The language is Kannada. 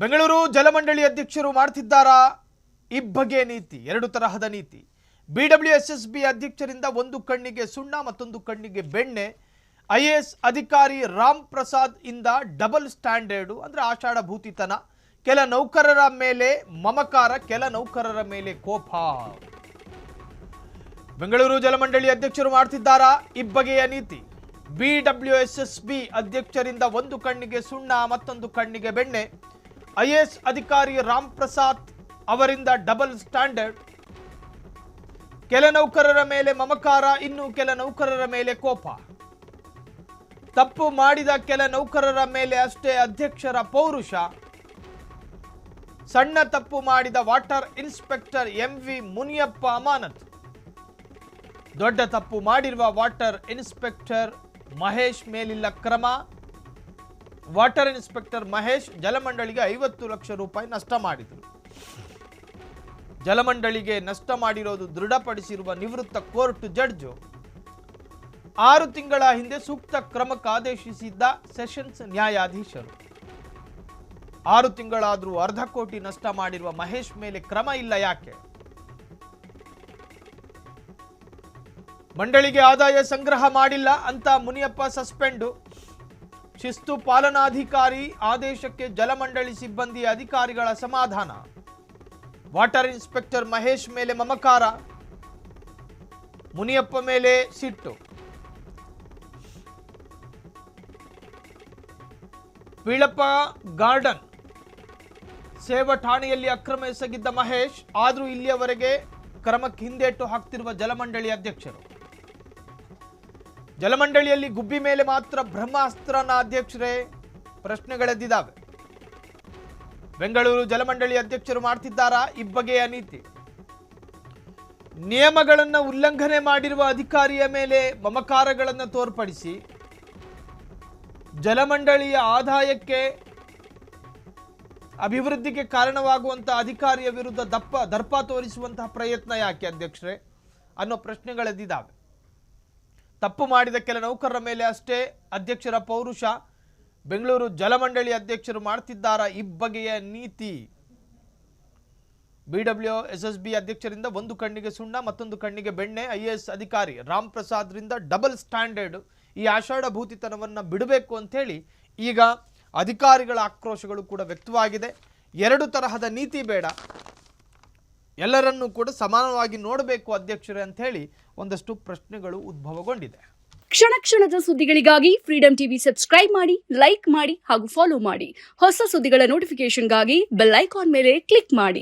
ಬೆಂಗಳೂರು ಜಲಮಂಡಳಿ ಅಧ್ಯಕ್ಷರು ಮಾಡ್ತಿದ್ದಾರಾ ಇಬ್ಬಗೆ ನೀತಿ, ಎರಡು ತರಹದ ನೀತಿ. BWSSB ಅಧ್ಯಕ್ಷರಿಂದ ಒಂದು ಕಣ್ಣಿಗೆ ಸುಣ್ಣ ಮತ್ತೊಂದು ಕಣ್ಣಿಗೆ ಬೆಣ್ಣೆ. IAS ಅಧಿಕಾರಿ ರಾಮ್ ಪ್ರಸಾದ್ ಇಂದ ಡಬಲ್ ಸ್ಟ್ಯಾಂಡರ್ಡ್ ಅಂದ್ರೆ ಆಷಾಢ ಭೂತಿತನ. ಕೆಲ ನೌಕರರ ಮೇಲೆ ಮಮಕಾರ, ಕೆಲ ನೌಕರರ ಮೇಲೆ ಕೋಪ. ಬೆಂಗಳೂರು ಜಲಮಂಡಳಿ ಅಧ್ಯಕ್ಷರು ಮಾಡ್ತಿದ್ದಾರಾ ಇಬ್ಬಗೆಯ ನೀತಿ. BWSSB ಅಧ್ಯಕ್ಷರಿಂದ ಒಂದು ಕಣ್ಣಿಗೆ ಸುಣ್ಣ ಮತ್ತೊಂದು ಕಣ್ಣಿಗೆ ಬೆಣ್ಣೆ. IAS ಅಧಿಕಾರಿ ರಾಮ್ ಪ್ರಸಾದ್ ಅವರಿಂದ ಡಬಲ್ ಸ್ಟ್ಯಾಂಡರ್ಡ್. ಕೆಲ ನೌಕರರ ಮೇಲೆ ಮಮಕಾರ, ಇನ್ನು ಕೆಲ ನೌಕರರ ಮೇಲೆ ಕೋಪ. ತಪ್ಪು ಮಾಡಿದ ಕೆಲ ನೌಕರರ ಮೇಲೆ ಅಷ್ಟೇ ಅಧ್ಯಕ್ಷರ ಪೌರುಷ. ಸಣ್ಣ ತಪ್ಪು ಮಾಡಿದ ವಾಟರ್ ಇನ್ಸ್ಪೆಕ್ಟರ್ MV ಮುನಿಯಪ್ಪ ಅಮಾನತು. ದೊಡ್ಡ ತಪ್ಪು ಮಾಡಿರುವ ವಾಟರ್ ಇನ್ಸ್ಪೆಕ್ಟರ್ ಮಹೇಶ್ ಮೇಲಿಲ್ಲ ಕ್ರಮ. ವಾಟರ್ ಇನ್ಸ್ಪೆಕ್ಟರ್ ಮಹೇಶ್ ಜಲಮಂಡಳಿಗೆ 50 ಲಕ್ಷ ರೂಪಾಯಿ ನಷ್ಟ ಮಾಡಿದರು. ಜಲಮಂಡಳಿಗೆ ನಷ್ಟ ಮಾಡಿರೋದು ದೃಢಪಡಿಸಿರುವ ನಿವೃತ್ತ ಕೋರ್ಟ್ ಜಡ್ಜ್ 6 ತಿಂಗಳ ಹಿಂದೆ ಸೂಕ್ತ ಕ್ರಮಕ್ಕೆ ಆದೇಶಿಸಿದ್ದ ಸೆಷನ್ಸ್ ನ್ಯಾಯಾಧೀಶರು. 6 ತಿಂಗಳಾದರೂ ಅರ್ಧ ಕೋಟಿ ನಷ್ಟ ಮಾಡಿರುವ ಮಹೇಶ್ ಮೇಲೆ ಕ್ರಮ ಇಲ್ಲ ಯಾಕೆ? ಮಂಡಳಿಗೆ ಆದಾಯ ಸಂಗ್ರಹ ಮಾಡಿಲ್ಲ ಅಂತ ಮುನಿಯಪ್ಪ ಸಸ್ಪೆಂಡು. ಶಿಸ್ತು ಪಾಲನಾಧಿಕಾರಿ ಆದೇಶಕ್ಕೆ ಜಲಮಂಡಳಿ ಸಿಬ್ಬಂದಿ ಅಧಿಕಾರಿಗಳ ಸಮಾಧಾನ. ವಾಟರ್ ಇನ್ಸ್ಪೆಕ್ಟರ್ ಮಹೇಶ್ ಮೇಲೆ ಮಮಕಾರ, ಮುನಿಯಪ್ಪ ಮೇಲೆ ಸಿಟ್ಟು. ಬೀಳಪ್ಪ ಗಾರ್ಡನ್ ಸೇವಾ ಠಾಣೆಯಲ್ಲಿ ಅಕ್ರಮ ಎಸಗಿದ್ದ ಮಹೇಶ್, ಆದರೂ ಇಲ್ಲಿಯವರೆಗೆ ಕ್ರಮಕ್ಕೆ ಹಿಂದೇಟು ಹಾಕ್ತಿರುವ ಜಲಮಂಡಳಿ ಅಧ್ಯಕ್ಷರು. ಜಲಮಂಡಳಿಯಲ್ಲಿ ಗುಬ್ಬಿ ಮೇಲೆ ಮಾತ್ರ ಬ್ರಹ್ಮಾಸ್ತ್ರನ ಅಧ್ಯಕ್ಷರೇ? ಪ್ರಶ್ನೆಗಳೆದ್ದಿದ್ದಾವೆ. ಬೆಂಗಳೂರು ಜಲಮಂಡಳಿ ಅಧ್ಯಕ್ಷರು ಮಾಡ್ತಿದ್ದಾರಾ ಇಬ್ಬಗೆಯ ನೀತಿ. ನಿಯಮಗಳನ್ನು ಉಲ್ಲಂಘನೆ ಮಾಡಿರುವ ಅಧಿಕಾರಿಯ ಮೇಲೆ ಮಮಕಾರಗಳನ್ನು ತೋರ್ಪಡಿಸಿ ಜಲಮಂಡಳಿಯ ಆದಾಯಕ್ಕೆ ಅಭಿವೃದ್ಧಿಗೆ ಕಾರಣವಾಗುವಂತಹ ಅಧಿಕಾರಿಯ ವಿರುದ್ಧ ದರ್ಪ ತೋರಿಸುವಂತಹ ಪ್ರಯತ್ನ ಯಾಕೆ ಅಧ್ಯಕ್ಷರೇ ಅನ್ನೋ ಪ್ರಶ್ನೆಗಳೆದ್ದಿದ್ದಾವೆ. ತಪ್ಪು ಮಾಡಿದ ಕೆಲ ನೌಕರರ ಮೇಲೆ ಅಷ್ಟೇ ಅಧ್ಯಕ್ಷರ ಪೌರುಷ. ಬೆಂಗಳೂರು ಜಲಮಂಡಳಿ ಅಧ್ಯಕ್ಷರು ಮಾಡ್ತಿದ್ದಾರಾ ಇಬ್ಬಗೆಯ ನೀತಿ. BWSSB ಅಧ್ಯಕ್ಷರಿಂದ ಒಂದು ಕಣ್ಣಿಗೆ ಸುಣ್ಣ ಮತ್ತೊಂದು ಕಣ್ಣಿಗೆ ಬೆಣ್ಣೆ. IAS ಅಧಿಕಾರಿ ರಾಮ್ ಪ್ರಸಾದ್ರಿಂದ ಡಬಲ್ ಸ್ಟ್ಯಾಂಡರ್ಡ್. ಈ ಆಷಾಢ ಭೂತಿತನವನ್ನು ಬಿಡಬೇಕು ಅಂತ ಹೇಳಿ ಈಗ ಅಧಿಕಾರಿಗಳ ಆಕ್ರೋಶಗಳು ಕೂಡ ವ್ಯಕ್ತವಾಗಿದೆ. ಎರಡು ತರಹದ ನೀತಿ ಬೇಡ, ಎಲ್ಲರನ್ನೂ ಕೂಡ ಸಮಾನವಾಗಿ ನೋಡಬೇಕು ಅಧ್ಯಕ್ಷರೇ ಅಂತ ಹೇಳಿ ಒಂದಷ್ಟು ಪ್ರಶ್ನೆಗಳು ಉದ್ಭವಗೊಂಡಿದೆ. ಕ್ಷಣ ಕ್ಷಣದ ಸುದ್ದಿಗಳಿಗಾಗಿ ಫ್ರೀಡಂ ಟಿವಿ ಸಬ್ಸ್ಕ್ರೈಬ್ ಮಾಡಿ, ಲೈಕ್ ಮಾಡಿ ಹಾಗೂ ಫಾಲೋ ಮಾಡಿ. ಹೊಸ ಸುದ್ದಿಗಳ ನೋಟಿಫಿಕೇಶನ್ಗಾಗಿ ಬೆಲ್ ಐಕಾನ್ ಮೇಲೆ ಕ್ಲಿಕ್ ಮಾಡಿ.